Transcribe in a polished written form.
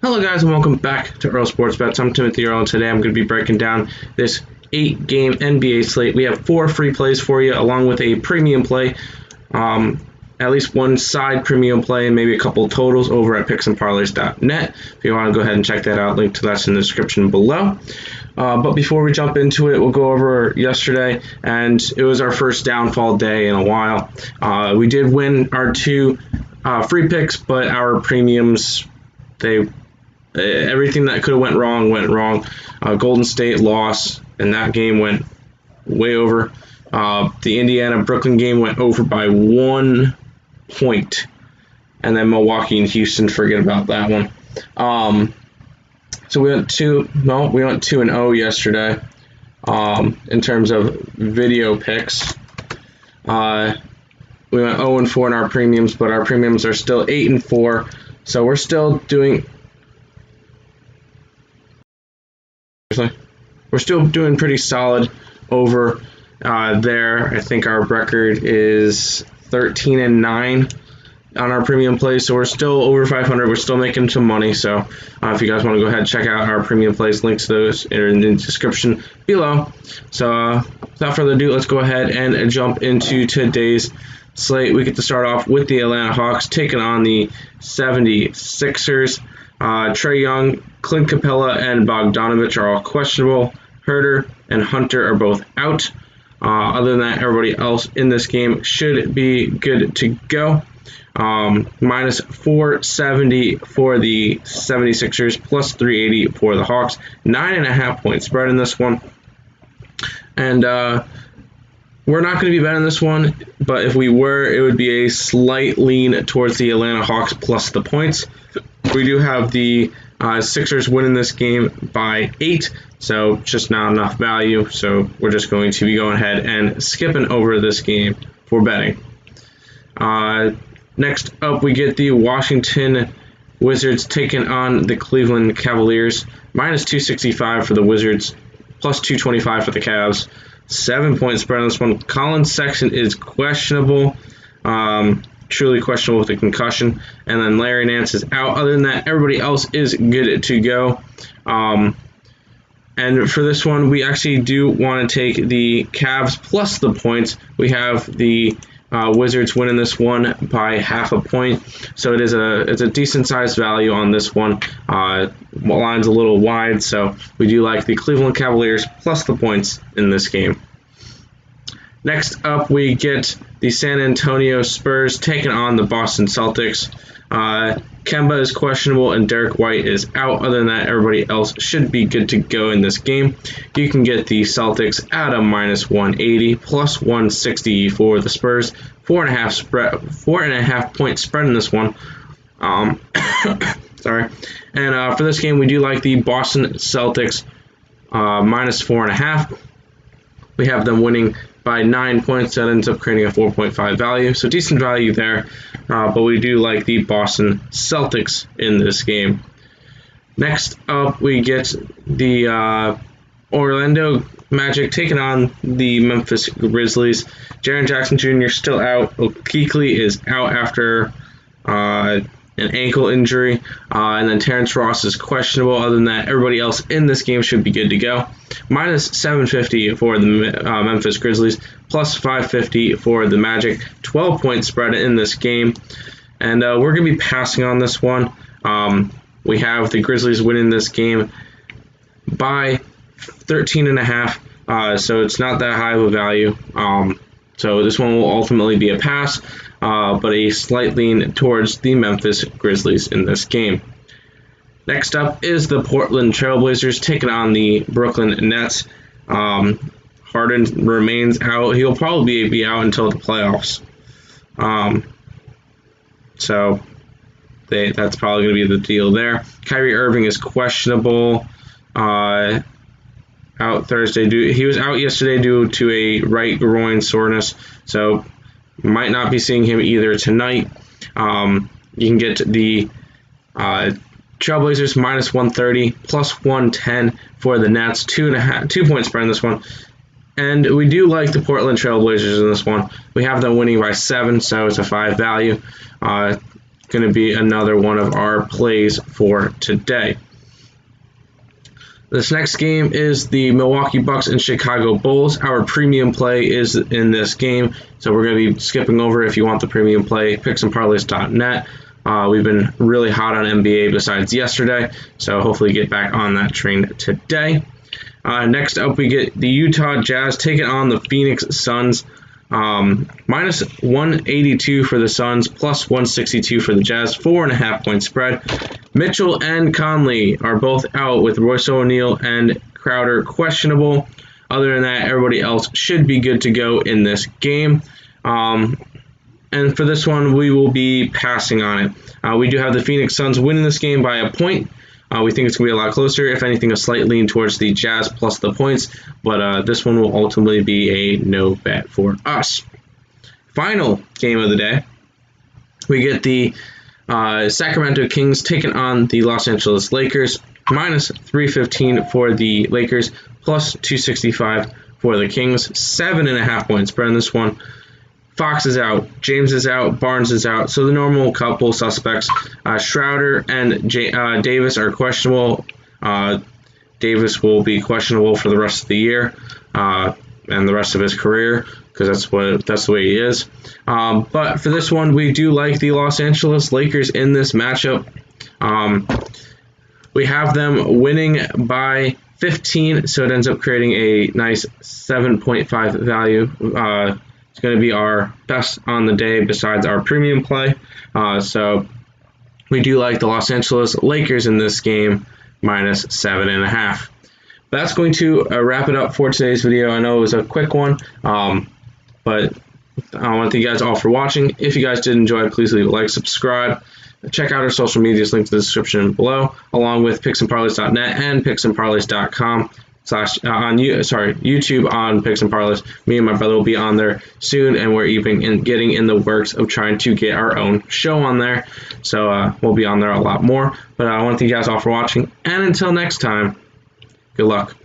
Hello guys and welcome back to Earl Sports Bets. I'm Timothy Earl and today I'm going to be breaking down this 8-game NBA slate. We have 4 free plays for you along with a premium play, at least one side premium play and maybe a couple totals over at picksandparleys.net. If you want to go ahead and check that out, link to that's in the description below. But before we jump into it, we'll go over yesterday, and it was our first downfall day in a while. We did win our 2 free picks, but our premiums, everything that could have went wrong. Golden State lost, and that game went way over. The Indiana-Brooklyn game went over by 1 point, and then Milwaukee and Houston, forget about that one. So we went 2-0 yesterday in terms of video picks. We went 0-4 in our premiums, but our premiums are still 8-4, so we're still doing pretty solid over there. I think our record is 13-9 on our premium plays, so we're still over 500. We're still making some money. So if you guys want to go ahead and check out our premium plays, links to those are in the description below. So without further ado, let's go ahead and jump into today's slate. We get to start off with the Atlanta Hawks taking on the 76ers. Trae Young, Clint Capella, and Bogdanovich are all questionable. Herter and Hunter are both out. Other than that, everybody else in this game should be good to go. Minus 470 for the 76ers, plus 380 for the Hawks. 9.5 point spread in this one. And we're not going to be betting this one, but if we were, it would be a slight lean towards the Atlanta Hawks plus the points. We do have the Sixers winning this game by 8, so just not enough value. So we're just going to be going ahead and skipping over this game for betting. Next up, we get the Washington Wizards taking on the Cleveland Cavaliers. Minus 265 for the Wizards, plus 225 for the Cavs. 7-point spread on this one. Colin Sexton is questionable. Truly questionable with a concussion. And then Larry Nance is out. Other than that, everybody else is good to go. And for this one, we actually do want to take the Cavs plus the points. We have the Wizards winning this one by half a point. So it's a decent sized value on this one. Line's a little wide, so we do like the Cleveland Cavaliers plus the points in this game. Next up, we get the San Antonio Spurs taking on the Boston Celtics. Kemba is questionable and Derek White is out. Other than that, everybody else should be good to go in this game. You can get the Celtics at a minus 180, plus 160 for the Spurs. 4.5 point spread in this one. Sorry. And for this game, we do like the Boston Celtics minus 4.5. We have them winning by 9 points. That ends up creating a 4.5 value. So decent value there. But we do like the Boston Celtics in this game. Next up, we get the Orlando Magic taking on the Memphis Grizzlies. Jaren Jackson Jr. still out. Kuechly is out after an ankle injury. And then Terrence Ross is questionable. Other than that, everybody else in this game should be good to go. Minus 750 for the Memphis Grizzlies, plus 550 for the Magic. 12-point spread in this game. And we're going to be passing on this one. We have the Grizzlies winning this game by 13.5. So it's not that high of a value. So this one will ultimately be a pass, but a slight lean towards the Memphis Grizzlies in this game. Next up is the Portland Trailblazers taking on the Brooklyn Nets. Harden remains out. He'll probably be out until the playoffs. So that's probably going to be the deal there. Kyrie Irving is questionable. Out Thursday. He was out yesterday due to a right groin soreness, so might not be seeing him either tonight. You can get the Trailblazers minus 130, plus 110 for the Nets. 2-point spread in this one. And we do like the Portland Trailblazers in this one. We have them winning by 7, so it's a 5 value. going to be another one of our plays for today. This next game is the Milwaukee Bucks and Chicago Bulls. Our premium play is in this game, so we're going to be skipping over. If you want the premium play, picksandparleys.net. We've been really hot on NBA besides yesterday, so hopefully get back on that train today. Next up, we get the Utah Jazz taking on the Phoenix Suns. Minus 182 for the Suns, plus 162 for the Jazz, 4.5 point spread. Mitchell and Conley are both out with Royce O'Neal and Crowder questionable. Other than that, everybody else should be good to go in this game. And for this one, we will be passing on it. We do have the Phoenix Suns winning this game by a point. We think it's going to be a lot closer. If anything, a slight lean towards the Jazz plus the points. But this one will ultimately be a no bet for us. Final game of the day. We get the Sacramento Kings taking on the Los Angeles Lakers. Minus 315 for the Lakers. Plus 265 for the Kings. 7.5 point spread in this one. Fox is out, James is out, Barnes is out, so the normal couple suspects. Schroeder and Davis are questionable. Davis will be questionable for the rest of the year and the rest of his career because that's the way he is. But for this one, we do like the Los Angeles Lakers in this matchup. We have them winning by 15, so it ends up creating a nice 7.5 value. It's going to be our best on the day besides our premium play. So we do like the Los Angeles Lakers in this game, minus 7.5. That's going to wrap it up for today's video. I know it was a quick one, but I want to thank you guys all for watching. If you guys did enjoy, please leave a like, subscribe. Check out our social medias, linked in the description below, along with picksandparleys.net and picksandparleys.com. YouTube on Picks and Parleys. Me and my brother will be on there soon, and we're even getting in the works of trying to get our own show on there. So we'll be on there a lot more. But I want to thank you guys all for watching, and until next time, good luck.